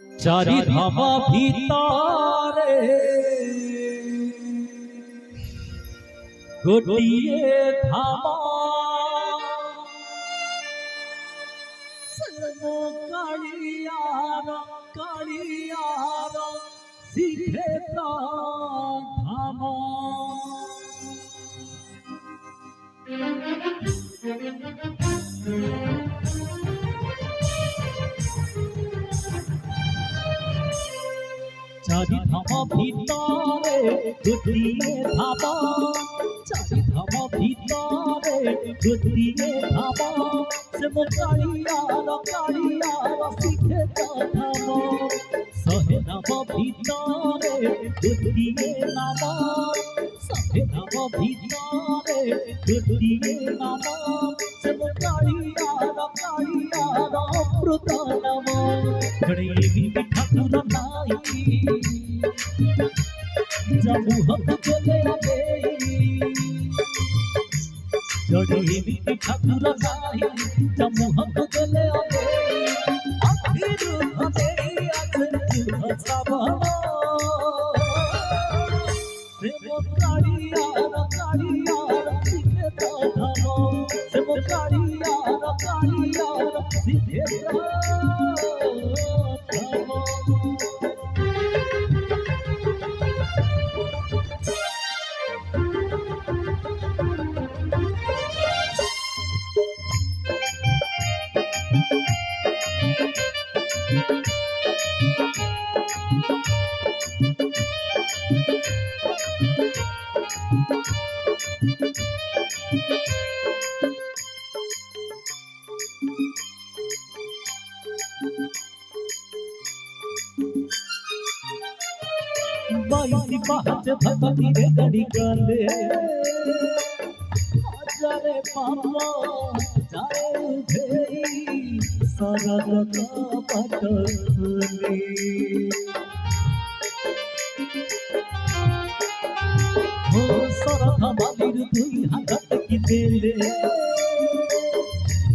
चारि धाम भितरे गोटिए धाम कालियार कालियार सिद्धेश्वर धाम। चारि धाम भितरे गोटिए धाम चारि धाम भितरे गोटिए धाम से मो कालियार कालियार सिद्धेश्वर धाम। शहे नाम भितरे गोटिए नाम शहे नाम भितरे गोटिए नाम से मो कालियार कालियार अमृत नाम। गणेश ठाकुर नाई जबू हम चले आवे जड़ी ठाकुर नाई जबू हम चले आवे आखिर हमें सावन प्रेम कालियार कालियार सिद्धेश्वर धाम प्रेम कालियार कालियार सिद्धेश्वर धाम। बाईसी बात भगवती रे गड़ी गले जारे पापा जाए भेई सरग का पटले हो सरग बालिर दुई हाथ की देले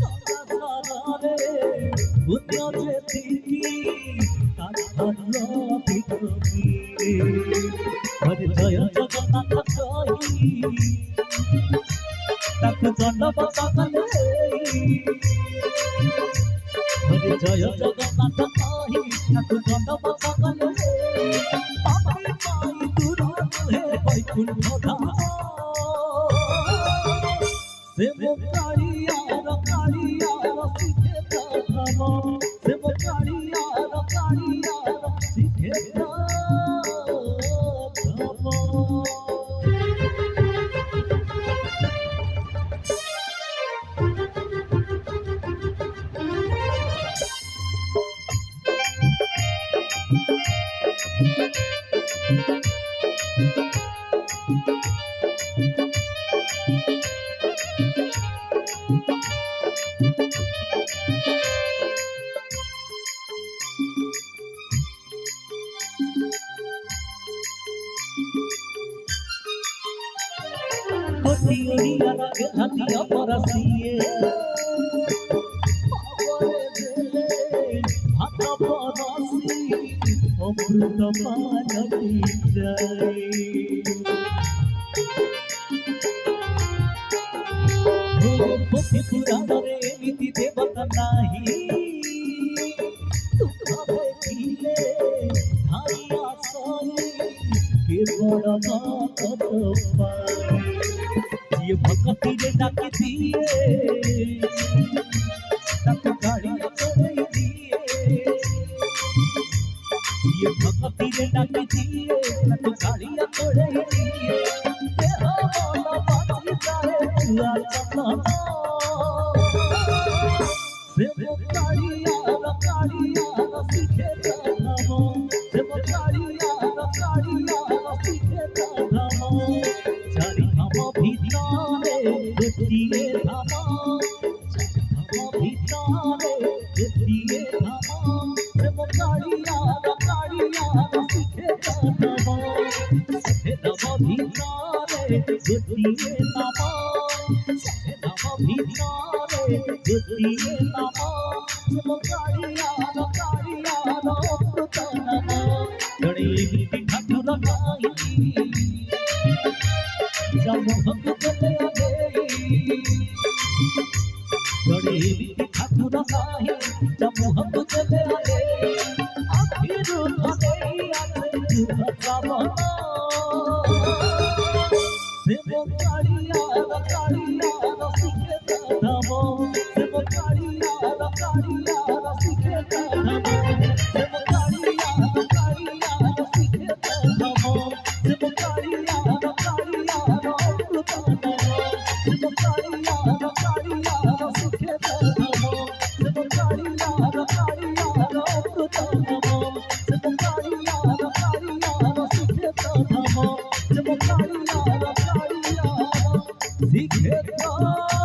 सारा रे बुद्धिया जेती काठलो बिकमी हरे जय जगन्नाथ कही तक जन्म सकले हरे जय जगन्नाथ कही तक जन्म सकले पापी पाई दूर है वैकुंठ धाम से वो कालियार कालियार सिद्धेश्वर धाम से वो कालियार कालियार सिद्धेश्वर हतिया परसिए हाथ परसी अमृत पान जाए पुराण रे नीति देवत नाही देखिले धारिया सोनी के बड़ा बात पाई ये भक्ति रे डाकी दिए तक गाड़िया करे दिए ये भक्ति रे डाकी दिए तक गाड़िया करे दिए तेरा वाला बाजी जाए पूरा चमना से वो कालियार कालियार सिद्धेश्वर धाम से वो कालियार कालियार सिद्धेश्वर धाम। चारि धाम भितरे गोटिए धाम चारि धाम भितरे गोटिए धाम प्रेम कालियार कालियार सिद्धेश्वर धाम सहे धाम भितरे गोटिए धाम सहे धाम भितरे गोटिए धाम प्रेम कालियार कालियार জড়িয়ে ঠাকুর নাই জমহক চলে আগে জড়িয়ে ঠাকুর নাই জমহক চলে আগে আখির ভাবে আছে শ্রাবণ প্রেম কাড়িয়া শিখে ধাম প্রেম কাড়িয়া শিখে ধাম প্রেম কাড়িয়া শিখে ধাম প্রেম কাড়িয়া অমৃত প্রেম কাড়িয়া শিখে ধাম প্রেম কাড়িয়া অমৃত প্রেম কাড়িয়া শিখে ধাম প্রেম কাড়িয়া শিখে ধাম